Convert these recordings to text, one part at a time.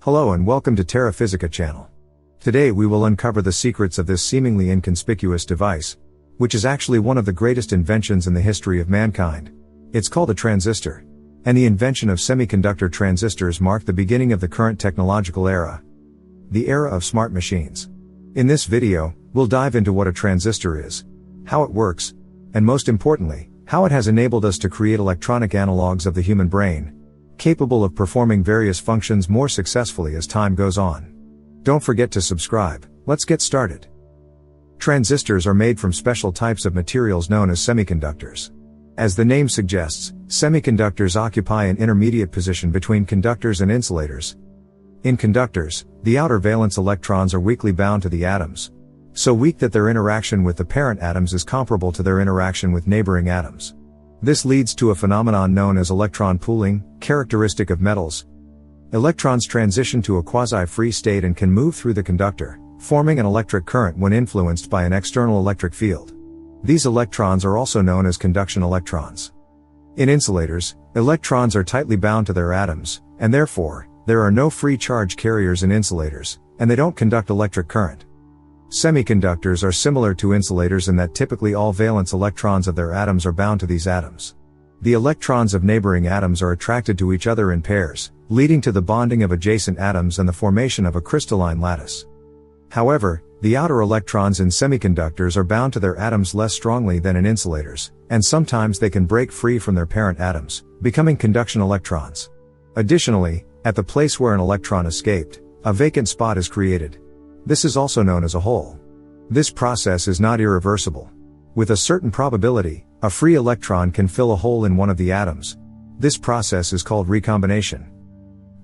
Hello and welcome to Terra Physica channel. Today we will uncover the secrets of this seemingly inconspicuous device, which is actually one of the greatest inventions in the history of mankind. It's called a transistor. And the invention of semiconductor transistors marked the beginning of the current technological era. The era of smart machines. In this video, we'll dive into what a transistor is, how it works, and most importantly, how it has enabled us to create electronic analogs of the human brain, capable of performing various functions more successfully as time goes on. Don't forget to subscribe. Let's get started. Transistors are made from special types of materials known as semiconductors. As the name suggests, semiconductors occupy an intermediate position between conductors and insulators. In conductors, the outer valence electrons are weakly bound to the atoms, so weak that their interaction with the parent atoms is comparable to their interaction with neighboring atoms. This leads to a phenomenon known as electron pooling, characteristic of metals. Electrons transition to a quasi-free state and can move through the conductor, forming an electric current when influenced by an external electric field. These electrons are also known as conduction electrons. In insulators, electrons are tightly bound to their atoms, and therefore, there are no free charge carriers in insulators, and they don't conduct electric current. Semiconductors are similar to insulators in that typically all valence electrons of their atoms are bound to these atoms. The electrons of neighboring atoms are attracted to each other in pairs, leading to the bonding of adjacent atoms and the formation of a crystalline lattice. However, the outer electrons in semiconductors are bound to their atoms less strongly than in insulators, and sometimes they can break free from their parent atoms, becoming conduction electrons. Additionally, at the place where an electron escaped, a vacant spot is created. This is also known as a hole. This process is not irreversible. With a certain probability, a free electron can fill a hole in one of the atoms. This process is called recombination.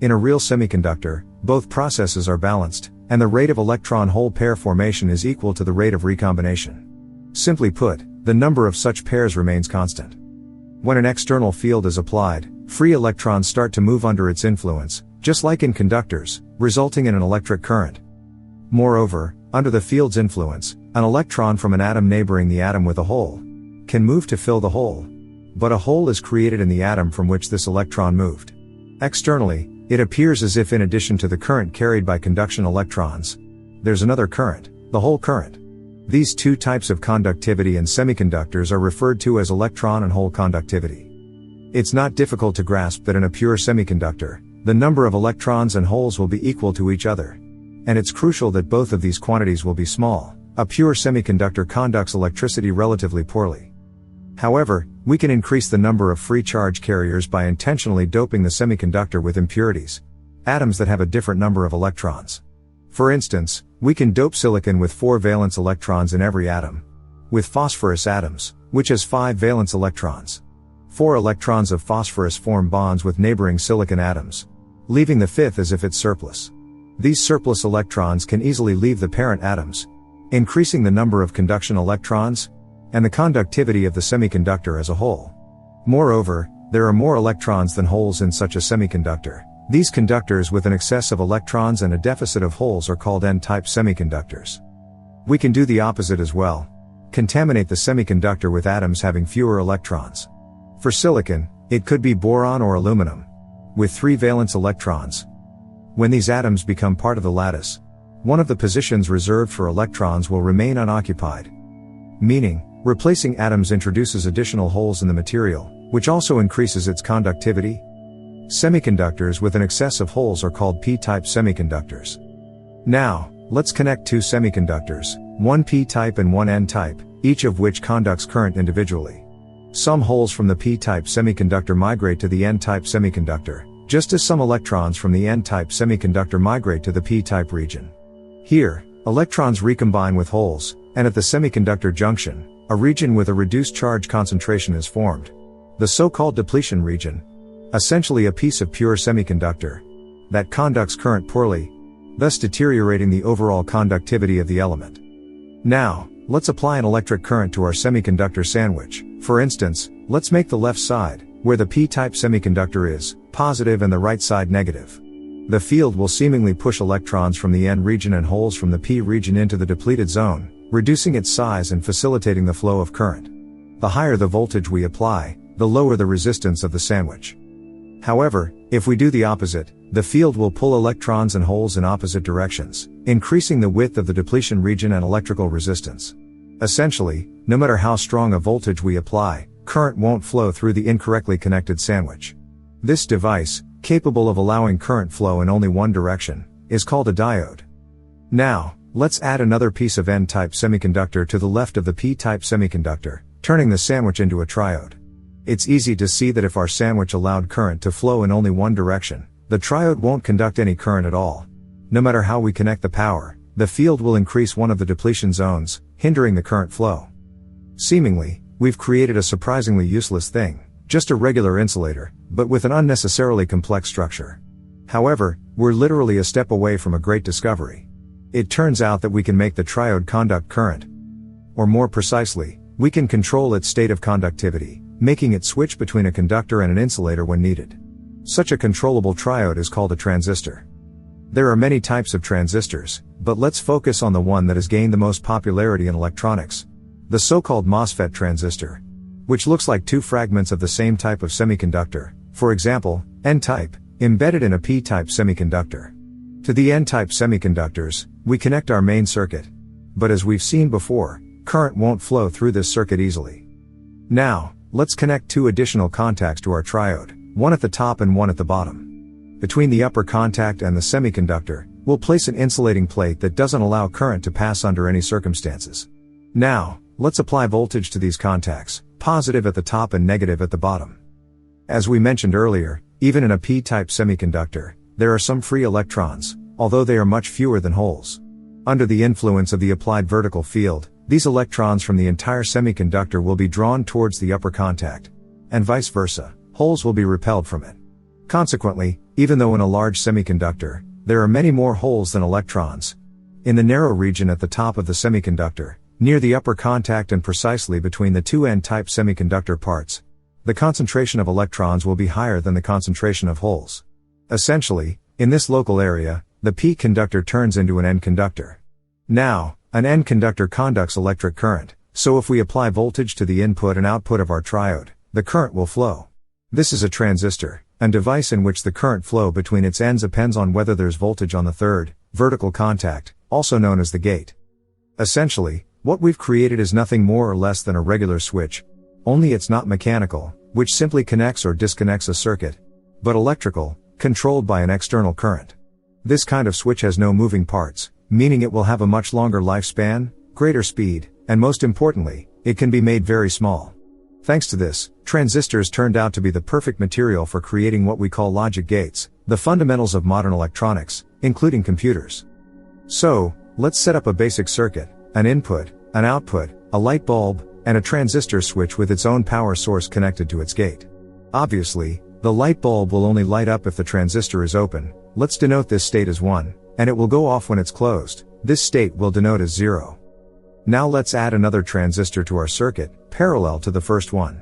In a real semiconductor, both processes are balanced, and the rate of electron-hole pair formation is equal to the rate of recombination. Simply put, the number of such pairs remains constant. When an external field is applied, free electrons start to move under its influence, just like in conductors, resulting in an electric current. Moreover, under the field's influence, an electron from an atom neighboring the atom with a hole can move to fill the hole. But a hole is created in the atom from which this electron moved. Externally, it appears as if in addition to the current carried by conduction electrons, there's another current, the hole current. These two types of conductivity in semiconductors are referred to as electron and hole conductivity. It's not difficult to grasp that in a pure semiconductor, the number of electrons and holes will be equal to each other. And it's crucial that both of these quantities will be small. A pure semiconductor conducts electricity relatively poorly. However, we can increase the number of free charge carriers by intentionally doping the semiconductor with impurities, atoms that have a different number of electrons. For instance, we can dope silicon with 4 valence electrons in every atom. With phosphorus atoms, which has 5 valence electrons. 4 electrons of phosphorus form bonds with neighboring silicon atoms, leaving the 5th as if it's surplus. These surplus electrons can easily leave the parent atoms, increasing the number of conduction electrons, and the conductivity of the semiconductor as a whole. Moreover, there are more electrons than holes in such a semiconductor. These conductors with an excess of electrons and a deficit of holes are called N-type semiconductors. We can do the opposite as well. Contaminate the semiconductor with atoms having fewer electrons. For silicon, it could be boron or aluminum, with 3 valence electrons. When these atoms become part of the lattice, one of the positions reserved for electrons will remain unoccupied. Meaning, replacing atoms introduces additional holes in the material, which also increases its conductivity. Semiconductors with an excess of holes are called p-type semiconductors. Now, let's connect 2 semiconductors, one p-type and one n-type, each of which conducts current individually. Some holes from the p-type semiconductor migrate to the n-type semiconductor, just as some electrons from the n-type semiconductor migrate to the p-type region. Here, electrons recombine with holes, and at the semiconductor junction, a region with a reduced charge concentration is formed. The so-called depletion region. Essentially a piece of pure semiconductor that conducts current poorly, thus deteriorating the overall conductivity of the element. Now, let's apply an electric current to our semiconductor sandwich. For instance, let's make the left side, where the p-type semiconductor is, positive and the right side negative. The field will seemingly push electrons from the N region and holes from the P region into the depleted zone, reducing its size and facilitating the flow of current. The higher the voltage we apply, the lower the resistance of the sandwich. However, if we do the opposite, The field will pull electrons and holes in opposite directions, increasing the width of the depletion region and electrical resistance. Essentially, no matter how strong a voltage we apply, current won't flow through the incorrectly connected sandwich. This device, capable of allowing current flow in only one direction, is called a diode. Now, let's add another piece of N-type semiconductor to the left of the P-type semiconductor, turning the sandwich into a triode. It's easy to see that if our sandwich allowed current to flow in only one direction, the triode won't conduct any current at all. No matter how we connect the power, the field will increase one of the depletion zones, hindering the current flow. Seemingly, we've created a surprisingly useless thing, just a regular insulator, but with an unnecessarily complex structure. However, we're literally a step away from a great discovery. It turns out that we can make the triode conduct current. Or more precisely, we can control its state of conductivity, making it switch between a conductor and an insulator when needed. Such a controllable triode is called a transistor. There are many types of transistors, but let's focus on the one that has gained the most popularity in electronics. The so-called MOSFET transistor, which looks like two fragments of the same type of semiconductor, for example, N-type, embedded in a P-type semiconductor. To the N-type semiconductors, we connect our main circuit. But as we've seen before, current won't flow through this circuit easily. Now, let's connect two additional contacts to our triode, one at the top and one at the bottom. Between the upper contact and the semiconductor, we'll place an insulating plate that doesn't allow current to pass under any circumstances. Now, let's apply voltage to these contacts, positive at the top and negative at the bottom. As we mentioned earlier, even in a P-type semiconductor, there are some free electrons, although they are much fewer than holes. Under the influence of the applied vertical field, these electrons from the entire semiconductor will be drawn towards the upper contact, and vice versa. Holes will be repelled from it. Consequently, even though in a large semiconductor, there are many more holes than electrons, in the narrow region at the top of the semiconductor, near the upper contact and precisely between the two N-type semiconductor parts, the concentration of electrons will be higher than the concentration of holes. Essentially, in this local area, the P conductor turns into an N conductor. Now, an N conductor conducts electric current, so if we apply voltage to the input and output of our triode, the current will flow. This is a transistor, a device in which the current flow between its ends depends on whether there's voltage on the third, vertical contact, also known as the gate. Essentially, what we've created is nothing more or less than a regular switch, only it's not mechanical, which simply connects or disconnects a circuit, but electrical, controlled by an external current. This kind of switch has no moving parts, meaning it will have a much longer lifespan, greater speed, and most importantly, it can be made very small. Thanks to this, transistors turned out to be the perfect material for creating what we call logic gates, the fundamentals of modern electronics, including computers. So, let's set up a basic circuit, an input, an output, a light bulb, and a transistor switch with its own power source connected to its gate. Obviously, the light bulb will only light up if the transistor is open. Let's denote this state as 1, and it will go off when it's closed. This state will denote as 0. Now let's add another transistor to our circuit, parallel to the first one.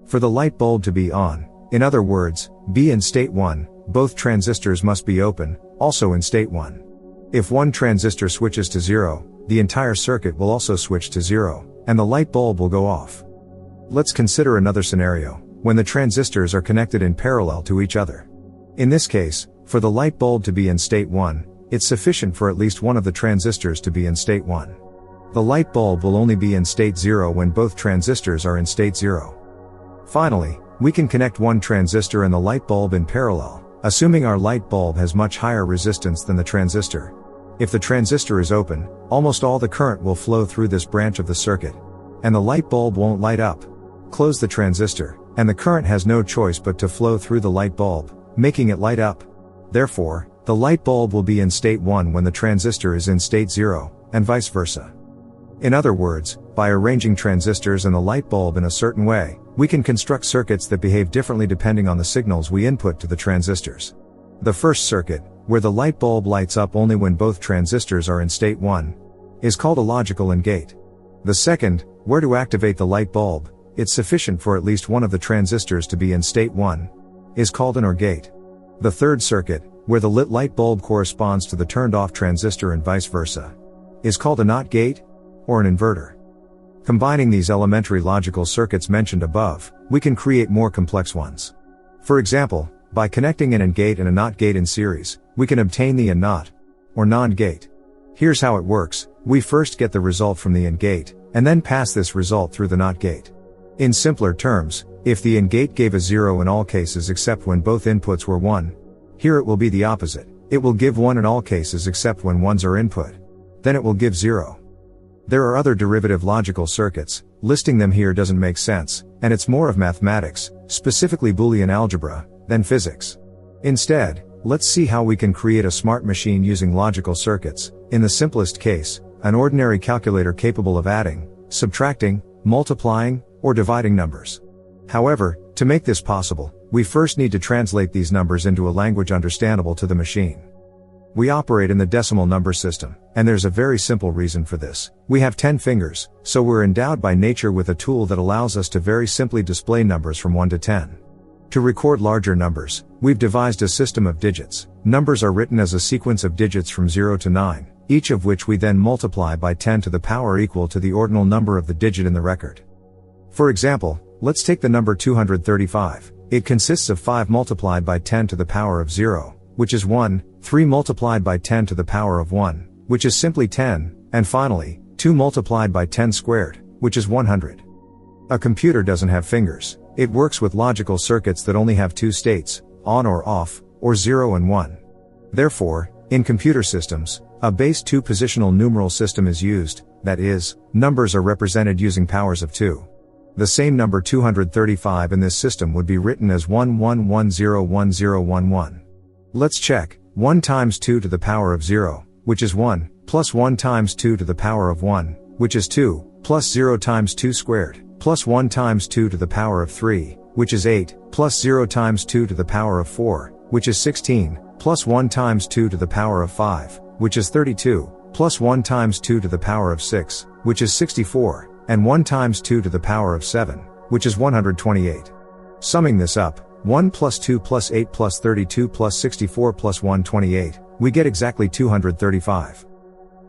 For the light bulb to be on, in other words, be in state 1, both transistors must be open, also in state 1. If one transistor switches to 0, the entire circuit will also switch to 0, and the light bulb will go off. Let's consider another scenario, when the transistors are connected in parallel to each other. In this case, for the light bulb to be in state 1, it's sufficient for at least one of the transistors to be in state 1. The light bulb will only be in state 0 when both transistors are in state 0. Finally, we can connect one transistor and the light bulb in parallel, assuming our light bulb has much higher resistance than the transistor. If the transistor is open, almost all the current will flow through this branch of the circuit, and the light bulb won't light up. Close the transistor, and the current has no choice but to flow through the light bulb, making it light up. Therefore, the light bulb will be in state 1 when the transistor is in state 0, and vice versa. In other words, by arranging transistors and the light bulb in a certain way, we can construct circuits that behave differently depending on the signals we input to the transistors. The first circuit, where the light bulb lights up only when both transistors are in state 1, is called a logical AND gate. The second, where to activate the light bulb, it's sufficient for at least one of the transistors to be in state 1, is called an OR gate. The third circuit, where the lit light bulb corresponds to the turned off transistor and vice versa, is called a NOT gate, or an inverter. Combining these elementary logical circuits mentioned above, we can create more complex ones. For example, By connecting an AND gate and a NOT gate in series, we can obtain the AND NOT, or NAND gate. Here's how it works. We first get the result from the AND gate, and then pass this result through the NOT gate. In simpler terms, if the AND gate gave a 0 in all cases except when both inputs were 1, here it will be the opposite. It will give 1 in all cases except when ones are input. Then it will give 0. There are other derivative logical circuits, listing them here doesn't make sense, and it's more of mathematics, specifically Boolean algebra, than physics. Instead, let's see how we can create a smart machine using logical circuits. In the simplest case, an ordinary calculator capable of adding, subtracting, multiplying, or dividing numbers. However, to make this possible, we first need to translate these numbers into a language understandable to the machine. We operate in the decimal number system, and there's a very simple reason for this. We have 10 fingers, so we're endowed by nature with a tool that allows us to very simply display numbers from 1 to 10. To record larger numbers, we've devised a system of digits. Numbers are written as a sequence of digits from 0 to 9, each of which we then multiply by 10 to the power equal to the ordinal number of the digit in the record. For example, let's take the number 235. It consists of 5 multiplied by 10 to the power of 0, which is 1, 3 multiplied by 10 to the power of 1, which is simply 10, and finally, 2 multiplied by 10 squared, which is 100. A computer doesn't have fingers. It works with logical circuits that only have 2 states, on or off, or 0 and 1. Therefore, in computer systems, a base 2 positional numeral system is used, that is, numbers are represented using powers of 2. The same number 235 in this system would be written as 11101011. Let's check. 1 times 2 to the power of 0, which is 1, plus 1 times 2 to the power of 1, which is 2, plus 0 times 2 squared, plus 1 times 2 to the power of 3, which is 8, plus 0 times 2 to the power of 4, which is 16, plus 1 times 2 to the power of 5, which is 32, plus 1 times 2 to the power of 6, which is 64, and 1 times 2 to the power of 7, which is 128. Summing this up, 1 plus 2 plus 8 plus 32 plus 64 plus 128, we get exactly 235.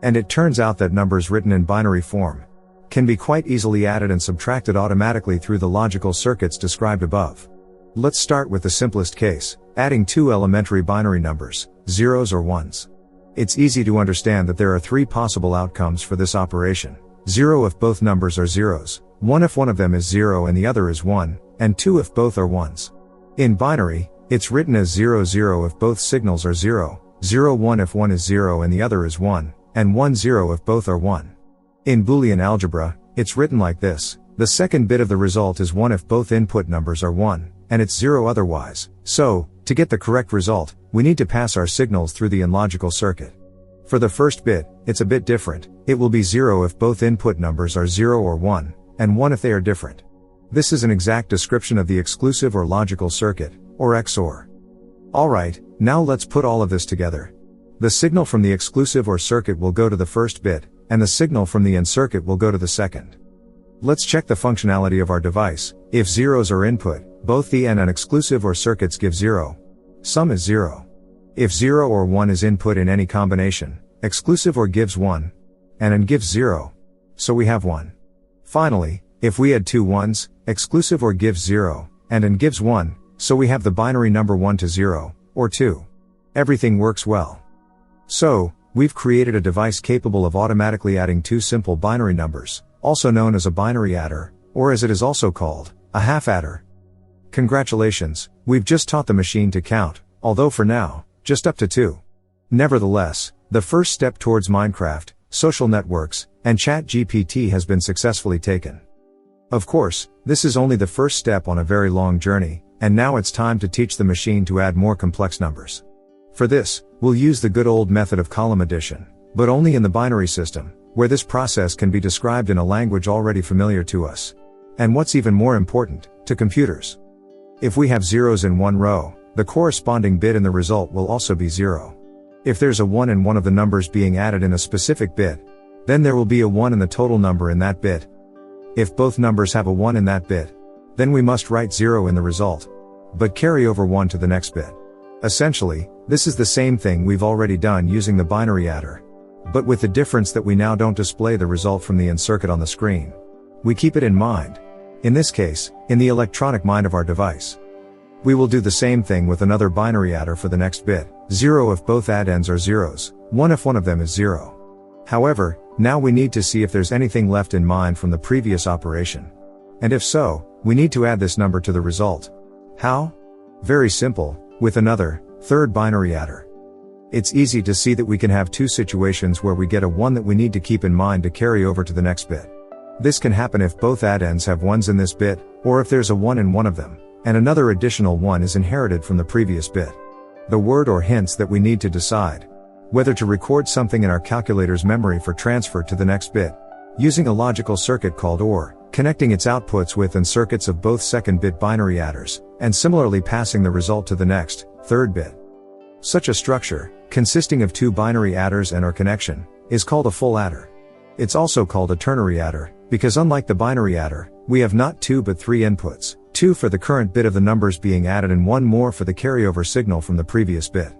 And it turns out that numbers written in binary form can be quite easily added and subtracted automatically through the logical circuits described above. Let's start with the simplest case, adding 2 elementary binary numbers, zeros or ones. It's easy to understand that there are 3 possible outcomes for this operation. 0 if both numbers are zeros, 1 if one of them is 0 and the other is 1, and 2 if both are ones. In binary, it's written as 0 0 if both signals are 0, 0 1 if one is 0 and the other is 1, and 1 0 if both are 1. In Boolean algebra, it's written like this. The second bit of the result is 1 if both input numbers are 1, and it's 0 otherwise. So, to get the correct result, we need to pass our signals through the logical circuit. For the first bit, it's a bit different. It will be 0 if both input numbers are 0 or 1, and 1 if they are different. This is an exact description of the exclusive or logical circuit, or XOR. Alright, now let's put all of this together. The signal from the exclusive OR circuit will go to the first bit, and the signal from the AND circuit will go to the second. Let's check the functionality of our device. If zeros are input, both the AND and exclusive OR circuits give 0. Sum is 0. If 0 or 1 is input in any combination, exclusive OR gives 1, and AND gives 0. So we have 1. Finally, if we add 2 ones, exclusive OR gives 0, and AND gives 1, so we have the binary number 1 to 0, or 2. Everything works well. So, we've created a device capable of automatically adding 2 simple binary numbers, also known as a binary adder, or as it is also called, a half adder. Congratulations, we've just taught the machine to count, although for now, just up to 2. Nevertheless, the first step towards Minecraft, social networks, and ChatGPT has been successfully taken. Of course, this is only the first step on a very long journey, and now it's time to teach the machine to add more complex numbers. For this, we'll use the good old method of column addition, but only in the binary system, where this process can be described in a language already familiar to us. And what's even more important, to computers. If we have zeros in one row, the corresponding bit in the result will also be 0. If there's a 1 in one of the numbers being added in a specific bit, then there will be a 1 in the total number in that bit. If both numbers have a 1 in that bit, then we must write 0 in the result, but carry over 1 to the next bit. Essentially, this is the same thing we've already done using the binary adder, but with the difference that we now don't display the result from the AND circuit on the screen. We keep it in mind. In this case, in the electronic mind of our device. We will do the same thing with another binary adder for the next bit, 0 if both addends are zeros, 1 if one of them is 0. However, now we need to see if there's anything left in mind from the previous operation. And if so, we need to add this number to the result. How? Very simple, with another, third binary adder. It's easy to see that we can have two situations where we get a 1 that we need to keep in mind to carry over to the next bit. This can happen if both addends have 1s in this bit, or if there's a 1 in one of them, and another additional 1 is inherited from the previous bit. The word or hints that we need to decide whether to record something in our calculator's memory for transfer to the next bit, using a logical circuit called OR, connecting its outputs with and circuits of both second-bit binary adders, and similarly passing the result to the next, third bit. Such a structure, consisting of two binary adders and OR connection, is called a full adder. It's also called a ternary adder, because unlike the binary adder, we have not 2 but 3 inputs, 2 for the current bit of the numbers being added and 1 more for the carryover signal from the previous bit.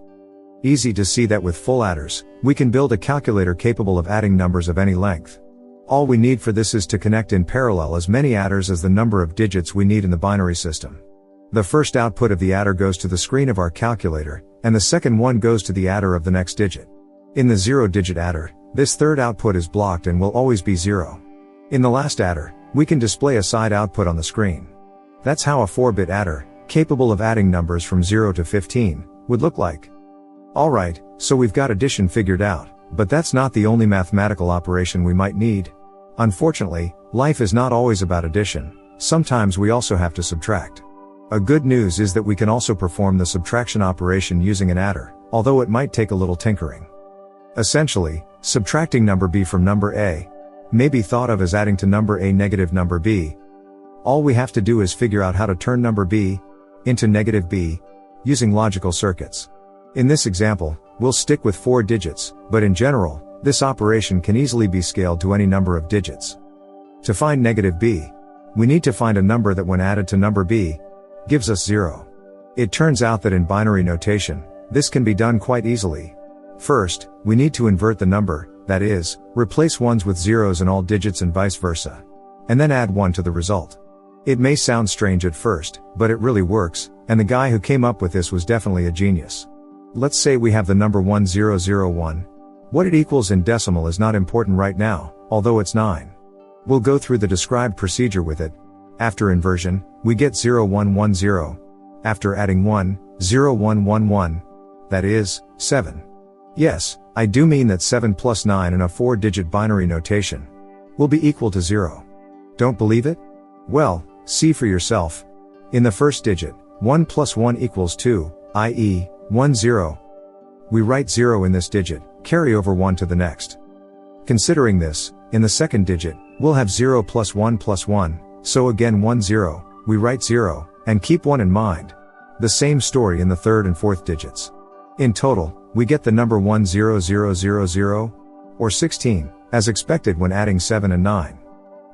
Easy to see that with full adders, we can build a calculator capable of adding numbers of any length. All we need for this is to connect in parallel as many adders as the number of digits we need in the binary system. The first output of the adder goes to the screen of our calculator, and the second one goes to the adder of the next digit. In the 0-digit adder, this third output is blocked and will always be 0. In the last adder, we can display a side output on the screen. That's how a 4-bit adder, capable of adding numbers from 0 to 15, would look like. Alright, so we've got addition figured out, but that's not the only mathematical operation we might need. Unfortunately, life is not always about addition, sometimes we also have to subtract. A good news is that we can also perform the subtraction operation using an adder, although it might take a little tinkering. Essentially, subtracting number b from number a may be thought of as adding to number a negative number b. All we have to do is figure out how to turn number b into negative b using logical circuits. In this example, we'll stick with 4 digits, but in general, this operation can easily be scaled to any number of digits. To find negative b, we need to find a number that when added to number b, gives us 0. It turns out that in binary notation, this can be done quite easily. First, we need to invert the number, that is, replace ones with zeros in all digits and vice versa. And then add 1 to the result. It may sound strange at first, but it really works, and the guy who came up with this was definitely a genius. Let's say we have the number 1001. What it equals in decimal is not important right now, although it's 9. We'll go through the described procedure with it. After inversion, we get 0110. After adding 1, 0111. That is, 7. Yes, I do mean that 7 plus 9 in a 4-digit binary notation will be equal to 0. Don't believe it? Well, see for yourself. In the first digit, 1 plus 1 equals 2, i.e., 10. We write 0 in this digit, carry over 1 to the next. Considering this, in the second digit, we'll have 0 plus 1 plus 1, so again 10, we write 0, and keep 1 in mind. The same story in the third and fourth digits. In total, we get the number 10000, or 16, as expected when adding 7 and 9.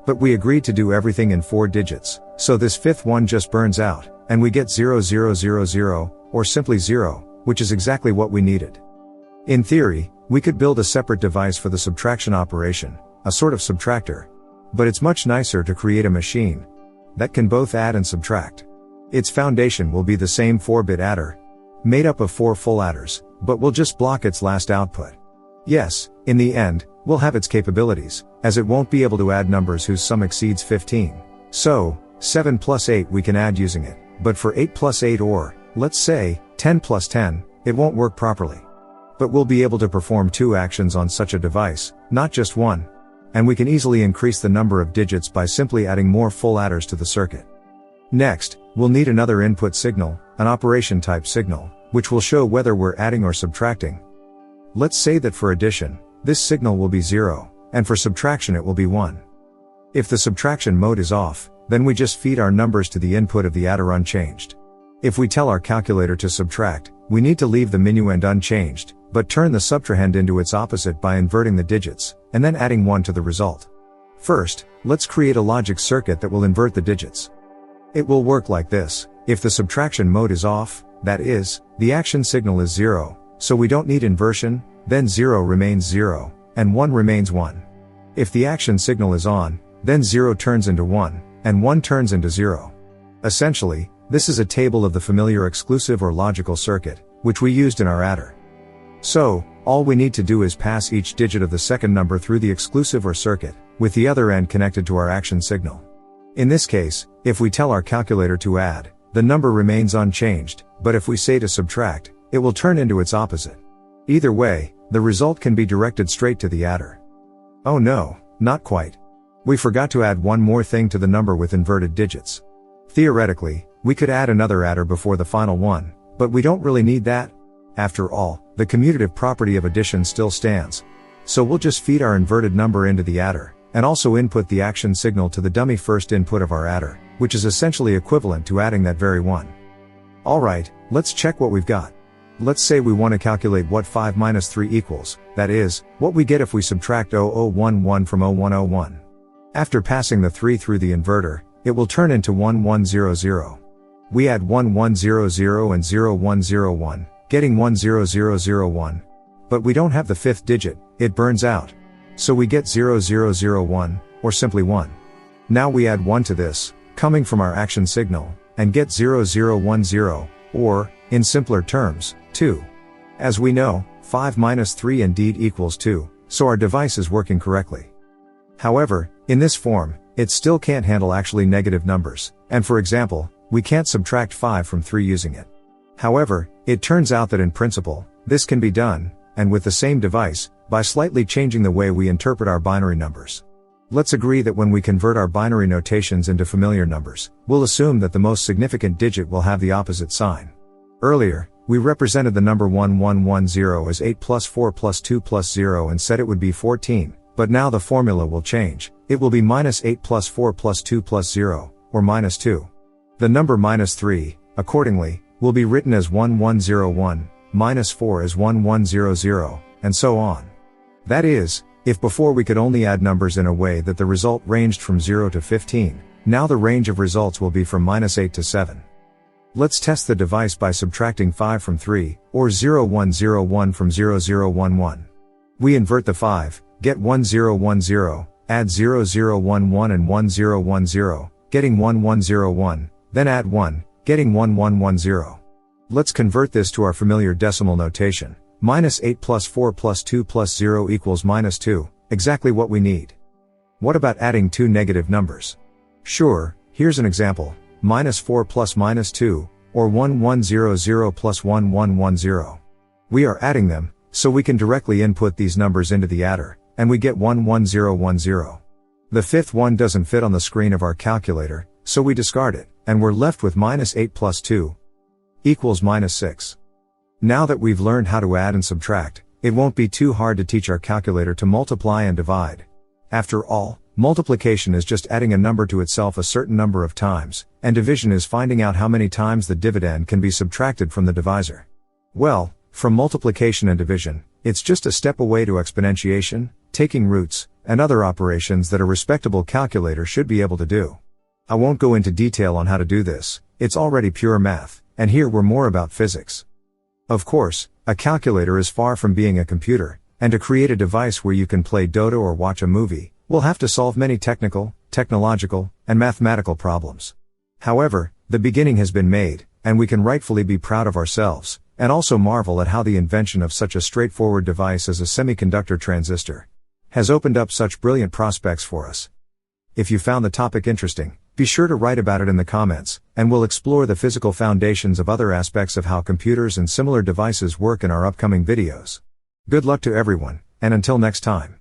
But we agreed to do everything in 4 digits, so this fifth one just burns out, and we get 0000, or simply 0, which is exactly what we needed. In theory, we could build a separate device for the subtraction operation, a sort of subtractor. But it's much nicer to create a machine that can both add and subtract. Its foundation will be the same 4-bit adder, made up of 4 full adders, but we'll just block its last output. Yes, in the end, we'll have its capabilities, as it won't be able to add numbers whose sum exceeds 15. So, 7 plus 8 we can add using it, but for 8 plus 8 or, let's say, 10 plus 10, it won't work properly. But we'll be able to perform 2 actions on such a device, not just 1. And we can easily increase the number of digits by simply adding more full adders to the circuit. Next, we'll need another input signal, an operation type signal, which will show whether we're adding or subtracting. Let's say that for addition, this signal will be 0, and for subtraction it will be 1. If the subtraction mode is off, then we just feed our numbers to the input of the adder unchanged. If we tell our calculator to subtract, we need to leave the minuend unchanged, but turn the subtrahend into its opposite by inverting the digits, and then adding 1 to the result. First, let's create a logic circuit that will invert the digits. It will work like this: if the subtraction mode is off, that is, the action signal is 0, so we don't need inversion, then 0 remains 0, and 1 remains 1. If the action signal is on, then 0 turns into 1, and 1 turns into 0. Essentially, This is a table of the familiar exclusive or logical circuit, which we used in our adder. So, all we need to do is pass each digit of the second number through the exclusive or circuit, with the other end connected to our action signal. In this case, if we tell our calculator to add, the number remains unchanged, but if we say to subtract, it will turn into its opposite. Either way, the result can be directed straight to the adder. Oh no, not quite. We forgot to add one more thing to the number with inverted digits. Theoretically, we could add another adder before the final one, but we don't really need that. After all, the commutative property of addition still stands. So we'll just feed our inverted number into the adder, and also input the action signal to the dummy first input of our adder, which is essentially equivalent to adding that very one. Alright, let's check what we've got. Let's say we want to calculate what 5 minus 3 equals, that is, what we get if we subtract 0011 from 0101. After passing the 3 through the inverter, it will turn into 1100. We add 1100 and 0101, getting 10001. But we don't have the fifth digit, it burns out. So we get 0001, or simply 1. Now we add 1 to this, coming from our action signal, and get 0010, or, in simpler terms, 2. As we know, 5 minus 3 indeed equals 2, so our device is working correctly. However, in this form, it still can't handle actually negative numbers, and for example, we can't subtract 5 from 3 using it. However, it turns out that in principle, this can be done, and with the same device, by slightly changing the way we interpret our binary numbers. Let's agree that when we convert our binary notations into familiar numbers, we'll assume that the most significant digit will have the opposite sign. Earlier, we represented the number 1110 as 8 plus 4 plus 2 plus 0 and said it would be 14, but now the formula will change. It will be minus 8 plus 4 plus 2 plus 0, or minus 2. The number minus 3, accordingly, will be written as 1101, minus 4 as 1100, and so on. That is, if before we could only add numbers in a way that the result ranged from 0 to 15, now the range of results will be from minus 8 to 7. Let's test the device by subtracting 5 from 3, or 0101 from 0011. We invert the 5, get 1010, add 0011 and 1010, getting 1101, then add 1, getting 1110. Let's convert this to our familiar decimal notation. Minus 8 plus 4 plus 2 plus 0 equals minus 2, exactly what we need. What about adding two negative numbers? Sure, here's an example. Minus 4 plus minus 2, or 1100 plus 1110. We are adding them, so we can directly input these numbers into the adder, and we get 11010. The fifth one doesn't fit on the screen of our calculator, so we discard it, and we're left with minus 8 plus 2 equals minus 6. Now that we've learned how to add and subtract, it won't be too hard to teach our calculator to multiply and divide. After all, multiplication is just adding a number to itself a certain number of times, and division is finding out how many times the dividend can be subtracted from the divisor. Well, from multiplication and division, it's just a step away to exponentiation, taking roots, and other operations that a respectable calculator should be able to do. I won't go into detail on how to do this, it's already pure math, and here we're more about physics. Of course, a calculator is far from being a computer, and to create a device where you can play Dota or watch a movie, we'll have to solve many technical, technological, and mathematical problems. However, the beginning has been made, and we can rightfully be proud of ourselves, and also marvel at how the invention of such a straightforward device as a semiconductor transistor has opened up such brilliant prospects for us. If you found the topic interesting, be sure to write about it in the comments, and we'll explore the physical foundations of other aspects of how computers and similar devices work in our upcoming videos. Good luck to everyone, and until next time.